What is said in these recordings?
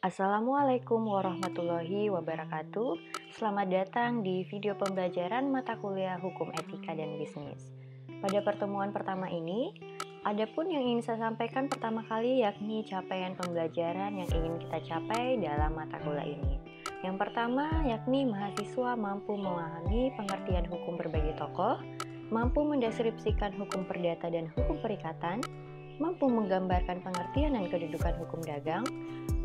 Assalamualaikum warahmatullahi wabarakatuh. Selamat datang di video pembelajaran mata kuliah Hukum Etika dan Bisnis. Pada pertemuan pertama ini, ada pun yang ingin saya sampaikan pertama kali yakni capaian pembelajaran yang ingin kita capai dalam mata kuliah ini. Yang pertama yakni mahasiswa mampu memahami pengertian hukum berbagai tokoh, mampu mendeskripsikan hukum perdata dan hukum perikatan, mampu menggambarkan pengertian dan kedudukan hukum dagang,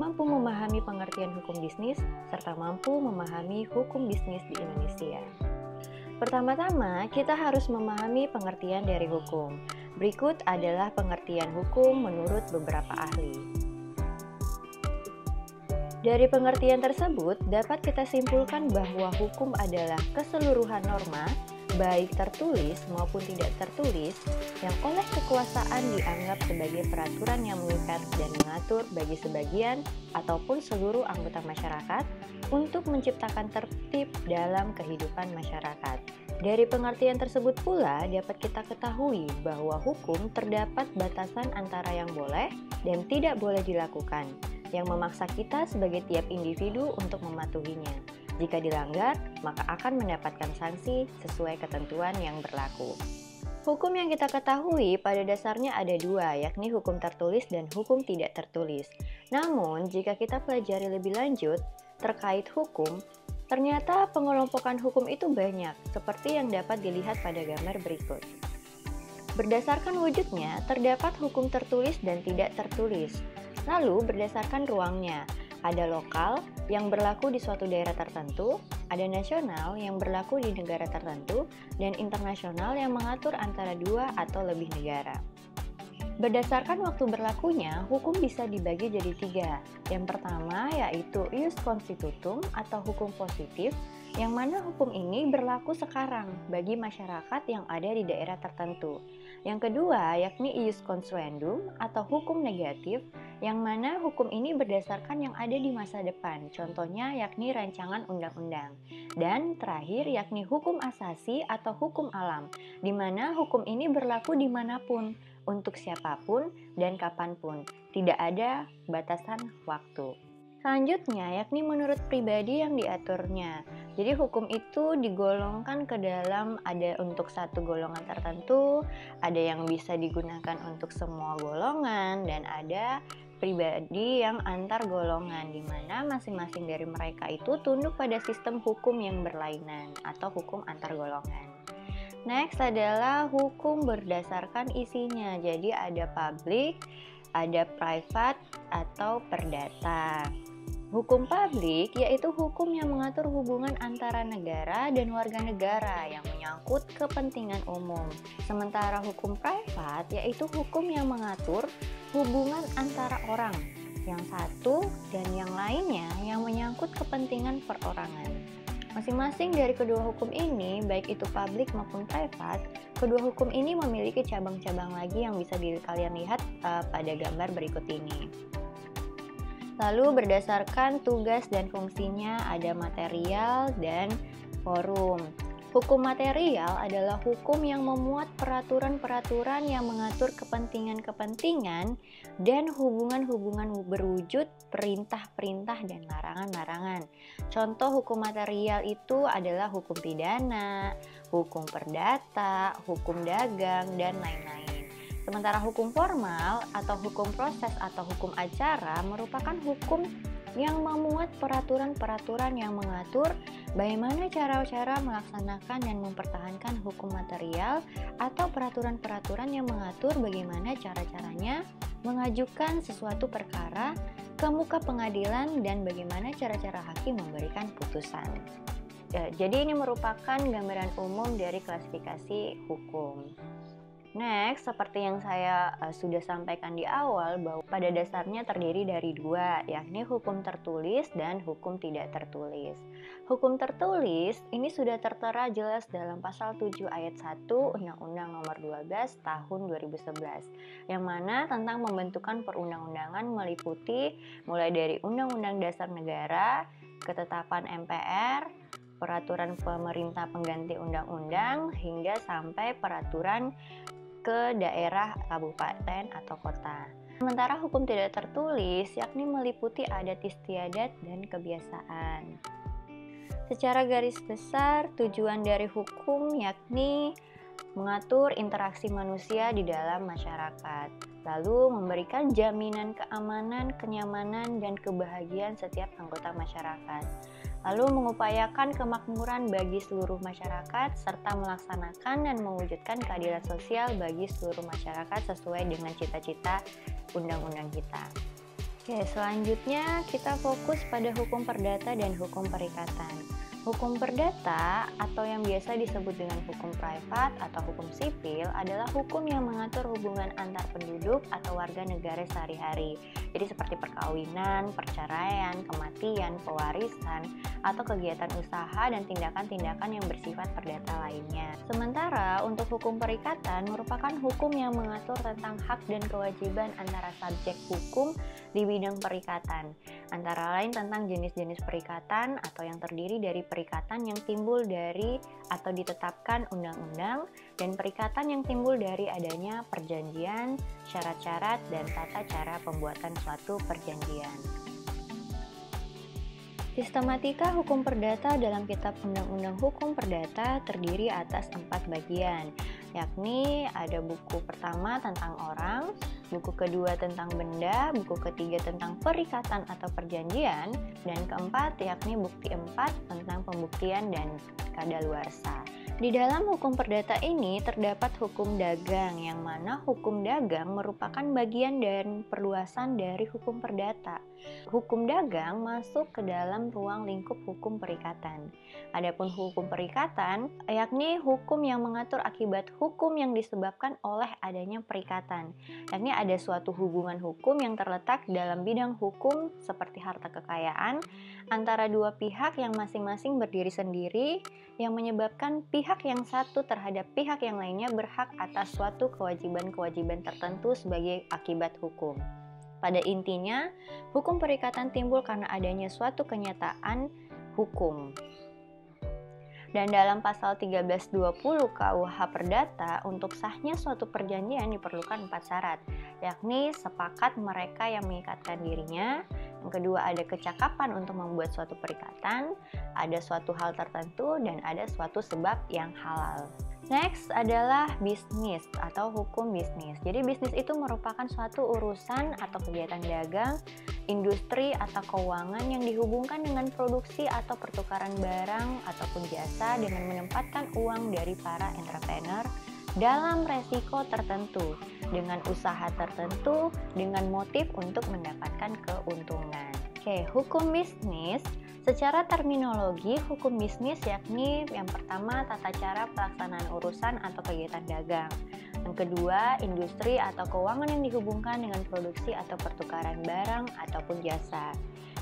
mampu memahami pengertian hukum bisnis, serta mampu memahami hukum bisnis di Indonesia. Pertama-tama, kita harus memahami pengertian dari hukum. Berikut adalah pengertian hukum menurut beberapa ahli. Dari pengertian tersebut, dapat kita simpulkan bahwa hukum adalah keseluruhan norma, baik tertulis maupun tidak tertulis, yang oleh kekuasaan dianggap sebagai peraturan yang mengikat dan mengatur bagi sebagian ataupun seluruh anggota masyarakat untuk menciptakan tertib dalam kehidupan masyarakat. Dari pengertian tersebut pula dapat kita ketahui bahwa hukum terdapat batasan antara yang boleh dan tidak boleh dilakukan, yang memaksa kita sebagai tiap individu untuk mematuhinya. Jika dilanggar, maka akan mendapatkan sanksi sesuai ketentuan yang berlaku. Hukum yang kita ketahui pada dasarnya ada dua, yakni hukum tertulis dan hukum tidak tertulis. Namun, jika kita pelajari lebih lanjut terkait hukum, ternyata pengelompokan hukum itu banyak, seperti yang dapat dilihat pada gambar berikut. Berdasarkan wujudnya, terdapat hukum tertulis dan tidak tertulis. Lalu, berdasarkan ruangnya, ada lokal yang berlaku di suatu daerah tertentu, ada nasional yang berlaku di negara tertentu, dan internasional yang mengatur antara dua atau lebih negara. Berdasarkan waktu berlakunya, hukum bisa dibagi jadi tiga. Yang pertama yaitu ius constitutum atau hukum positif, yang mana hukum ini berlaku sekarang bagi masyarakat yang ada di daerah tertentu. Yang kedua yakni ius consuendum atau hukum negatif, yang mana hukum ini berdasarkan yang ada di masa depan, contohnya yakni rancangan undang-undang. Dan terakhir yakni hukum asasi atau hukum alam, di mana hukum ini berlaku dimanapun, untuk siapapun dan kapanpun, tidak ada batasan waktu. Selanjutnya yakni menurut pribadi yang diaturnya. Jadi hukum itu digolongkan ke dalam, ada untuk satu golongan tertentu, ada yang bisa digunakan untuk semua golongan, dan ada pribadi yang antar golongan, di mana masing-masing dari mereka itu tunduk pada sistem hukum yang berlainan atau hukum antar golongan. Next adalah hukum berdasarkan isinya. Jadi ada public, ada private atau perdata. Hukum publik yaitu hukum yang mengatur hubungan antara negara dan warga negara yang menyangkut kepentingan umum. Sementara hukum private yaitu hukum yang mengatur hubungan antara orang yang satu dan yang lainnya yang menyangkut kepentingan perorangan. Masing-masing dari kedua hukum ini, baik itu publik maupun private, kedua hukum ini memiliki cabang-cabang lagi yang bisa kalian lihat pada gambar berikut ini. Lalu berdasarkan tugas dan fungsinya ada material dan forum. Hukum material adalah hukum yang memuat peraturan-peraturan yang mengatur kepentingan-kepentingan dan hubungan-hubungan berwujud, perintah-perintah, dan larangan-larangan. Contoh hukum material itu adalah hukum pidana, hukum perdata, hukum dagang, dan lain-lain. Sementara hukum formal atau hukum proses atau hukum acara merupakan hukum yang memuat peraturan-peraturan yang mengatur bagaimana cara-cara melaksanakan dan mempertahankan hukum material atau peraturan-peraturan yang mengatur bagaimana cara-caranya mengajukan sesuatu perkara ke muka pengadilan dan bagaimana cara-cara hakim memberikan putusan. Jadi ini merupakan gambaran umum dari klasifikasi hukum. Next, seperti yang saya sudah sampaikan di awal, bahwa pada dasarnya terdiri dari dua, yakni hukum tertulis dan hukum tidak tertulis. Hukum tertulis ini sudah tertera jelas dalam pasal 7 ayat 1 Undang-Undang Nomor 12 Tahun 2011, yang mana tentang pembentukan perundang-undangan meliputi mulai dari Undang-Undang Dasar Negara, ketetapan MPR, peraturan pemerintah pengganti undang-undang, hingga sampai peraturan ke daerah, kabupaten, atau kota. Sementara hukum tidak tertulis yakni meliputi adat istiadat dan kebiasaan. Secara garis besar, tujuan dari hukum yakni mengatur interaksi manusia di dalam masyarakat, lalu memberikan jaminan keamanan, kenyamanan, dan kebahagiaan setiap anggota masyarakat, lalu mengupayakan kemakmuran bagi seluruh masyarakat, serta melaksanakan dan mewujudkan keadilan sosial bagi seluruh masyarakat sesuai dengan cita-cita undang-undang kita. Oke, selanjutnya kita fokus pada hukum perdata dan hukum perikatan. Hukum perdata atau yang biasa disebut dengan hukum privat atau hukum sipil adalah hukum yang mengatur hubungan antar penduduk atau warga negara sehari-hari. Jadi seperti perkawinan, perceraian, kematian, pewarisan, atau kegiatan usaha dan tindakan-tindakan yang bersifat perdata lainnya. Sementara untuk hukum perikatan merupakan hukum yang mengatur tentang hak dan kewajiban antara subjek hukum di bidang perikatan, antara lain tentang jenis-jenis perikatan atau yang terdiri dari perikatan yang timbul dari atau ditetapkan undang-undang dan perikatan yang timbul dari adanya perjanjian, syarat-syarat, dan tata cara pembuatan suatu perjanjian. Sistematika hukum perdata dalam Kitab Undang-Undang Hukum Perdata terdiri atas 4 bagian, yakni ada buku pertama tentang orang, buku kedua tentang benda, buku ketiga tentang perikatan atau perjanjian, dan keempat yakni bukti 4 tentang pembuktian dan kadaluarsa. Di dalam hukum perdata ini terdapat hukum dagang, yang mana hukum dagang merupakan bagian dan perluasan dari hukum perdata. Hukum dagang masuk ke dalam ruang lingkup hukum perikatan. Adapun hukum perikatan yakni hukum yang mengatur akibat hukum yang disebabkan oleh adanya perikatan, yakni ada suatu hubungan hukum yang terletak dalam bidang hukum seperti harta kekayaan antara dua pihak yang masing-masing berdiri sendiri, yang menyebabkan pihak yang satu terhadap pihak yang lainnya berhak atas suatu kewajiban-kewajiban tertentu sebagai akibat hukum. Pada intinya, hukum perikatan timbul karena adanya suatu kenyataan hukum. Dan dalam pasal 1320 KUH Perdata, untuk sahnya suatu perjanjian diperlukan 4 syarat, yakni sepakat mereka yang mengikatkan dirinya, yang kedua ada kecakapan untuk membuat suatu perikatan, ada suatu hal tertentu, dan ada suatu sebab yang halal. Next adalah bisnis atau hukum bisnis. Jadi bisnis itu merupakan suatu urusan atau kegiatan dagang, industri atau keuangan yang dihubungkan dengan produksi atau pertukaran barang ataupun jasa dengan menempatkan uang dari para entrepreneur dalam resiko tertentu, dengan usaha tertentu, dengan motif untuk mendapatkan keuntungan. Oke, hukum bisnis. Secara terminologi, hukum bisnis yakni yang pertama tata cara pelaksanaan urusan atau kegiatan dagang. Yang kedua, industri atau keuangan yang dihubungkan dengan produksi atau pertukaran barang ataupun jasa.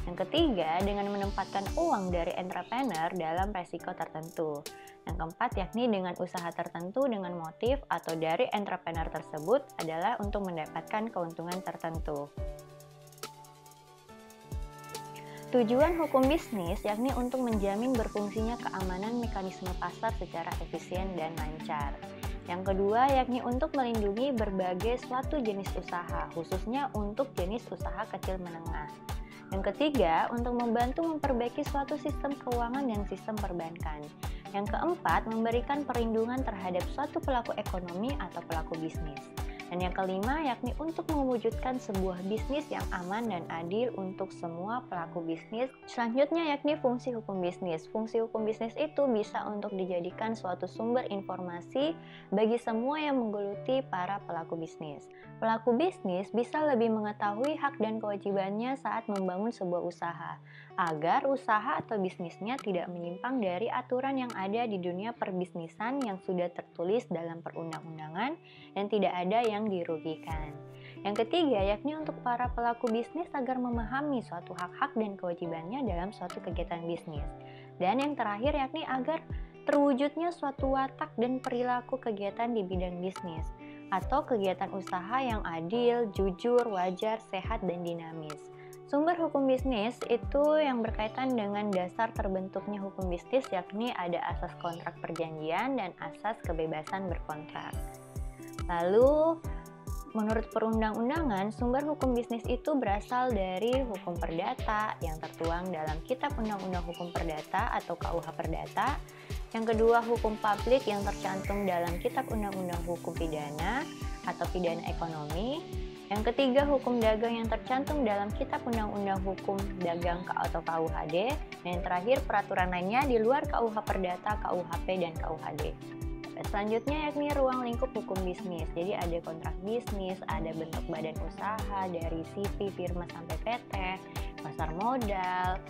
Yang ketiga, dengan menempatkan uang dari entrepreneur dalam resiko tertentu. Yang keempat, yakni dengan usaha tertentu dengan motif atau dari entrepreneur tersebut adalah untuk mendapatkan keuntungan tertentu. Tujuan hukum bisnis yakni untuk menjamin berfungsinya keamanan mekanisme pasar secara efisien dan lancar. Yang kedua yakni untuk melindungi berbagai suatu jenis usaha, khususnya untuk jenis usaha kecil menengah. Yang ketiga, untuk membantu memperbaiki suatu sistem keuangan dan sistem perbankan. Yang keempat, memberikan perlindungan terhadap suatu pelaku ekonomi atau pelaku bisnis. Dan yang kelima, yakni untuk mewujudkan sebuah bisnis yang aman dan adil untuk semua pelaku bisnis. Selanjutnya, yakni fungsi hukum bisnis. Fungsi hukum bisnis itu bisa untuk dijadikan suatu sumber informasi bagi semua yang menggeluti para pelaku bisnis. Pelaku bisnis bisa lebih mengetahui hak dan kewajibannya saat membangun sebuah usaha, agar usaha atau bisnisnya tidak menyimpang dari aturan yang ada di dunia perbisnisan yang sudah tertulis dalam perundang-undangan dan tidak ada yang dirugikan. Yang ketiga, yakni untuk para pelaku bisnis agar memahami suatu hak-hak dan kewajibannya dalam suatu kegiatan bisnis. Dan yang terakhir, yakni agar terwujudnya suatu watak dan perilaku kegiatan di bidang bisnis atau kegiatan usaha yang adil, jujur, wajar, sehat, dan dinamis. Sumber hukum bisnis itu yang berkaitan dengan dasar terbentuknya hukum bisnis, yakni ada asas kontrak perjanjian dan asas kebebasan berkontrak. Lalu Menurut perundang-undangan, sumber hukum bisnis itu berasal dari hukum perdata yang tertuang dalam Kitab Undang-Undang Hukum Perdata atau KUH Perdata. Yang kedua, hukum publik yang tercantum dalam Kitab Undang-Undang Hukum Pidana atau Pidana Ekonomi. Yang ketiga, hukum dagang yang tercantum dalam Kitab Undang-Undang Hukum Dagang atau KUHD. Dan yang terakhir, peraturan lainnya di luar KUH Perdata, KUHP, dan KUHD. Selanjutnya yakni ruang lingkup hukum bisnis. Jadi ada kontrak bisnis, ada bentuk badan usaha dari CV, firma sampai PT, pasar modal,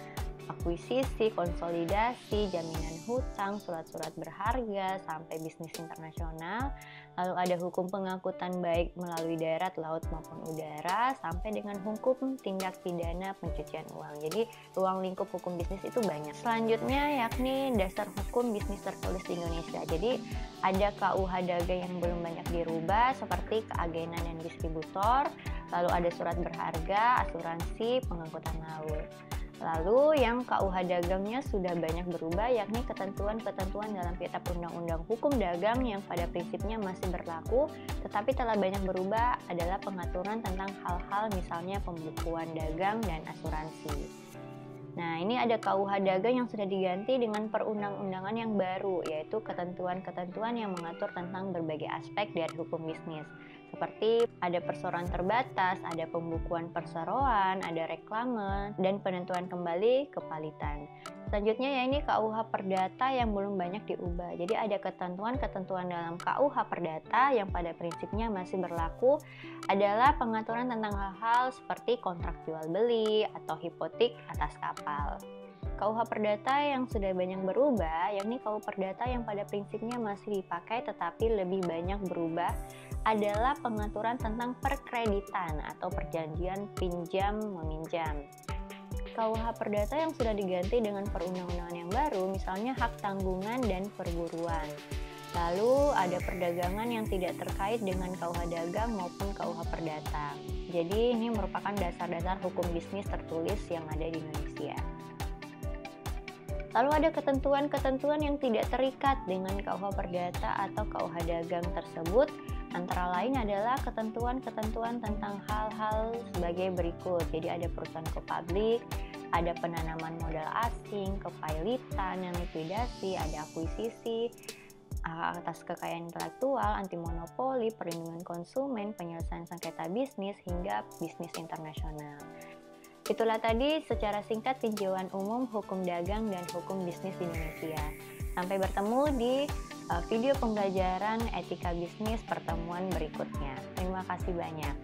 akuisisi, konsolidasi, jaminan hutang, surat-surat berharga, sampai bisnis internasional. Lalu ada hukum pengangkutan baik melalui darat, laut maupun udara, sampai dengan hukum tindak pidana pencucian uang. Jadi ruang lingkup hukum bisnis itu banyak. Selanjutnya yakni dasar hukum bisnis tertulis di Indonesia. Jadi ada KUH dagang yang belum banyak dirubah seperti keagenan dan distributor, lalu ada surat berharga, asuransi, pengangkutan laut. Lalu yang KUH dagangnya sudah banyak berubah yakni ketentuan-ketentuan dalam Kitab Undang-Undang Hukum Dagang yang pada prinsipnya masih berlaku tetapi telah banyak berubah adalah pengaturan tentang hal-hal misalnya pembukuan dagang dan asuransi. Nah, ini ada KUH dagang yang sudah diganti dengan perundang-undangan yang baru, yaitu ketentuan-ketentuan yang mengatur tentang berbagai aspek dari hukum bisnis. Seperti ada perseroan terbatas, ada pembukuan perseroan, ada reklame, dan penentuan kembali kepalitan. Selanjutnya ya ini KUH Perdata yang belum banyak diubah. Jadi ada ketentuan-ketentuan dalam KUH Perdata yang pada prinsipnya masih berlaku adalah pengaturan tentang hal-hal seperti kontrak jual beli atau hipotek atas kapal. KUH Perdata yang sudah banyak berubah, yakni KUH Perdata yang pada prinsipnya masih dipakai tetapi lebih banyak berubah adalah pengaturan tentang perkreditan atau perjanjian pinjam meminjam. KUH Perdata yang sudah diganti dengan perundang-undangan yang baru, misalnya hak tanggungan dan perburuan. Lalu ada perdagangan yang tidak terkait dengan KUH dagang maupun KUH Perdata. Jadi ini merupakan dasar-dasar hukum bisnis tertulis yang ada di Indonesia. Lalu ada ketentuan-ketentuan yang tidak terikat dengan KUH Perdata atau KUH dagang tersebut. Antara lain adalah ketentuan-ketentuan tentang hal-hal sebagai berikut. Jadi ada perusahaan publik, ada penanaman modal asing, kepailitan, likuidasi, ada akuisisi, atas kekayaan intelektual, anti monopoli, perlindungan konsumen, penyelesaian sengketa bisnis, hingga bisnis internasional. Itulah tadi secara singkat tinjauan umum hukum dagang dan hukum bisnis di Indonesia. Sampai bertemu di video pembelajaran etika bisnis pertemuan berikutnya. Terima kasih banyak.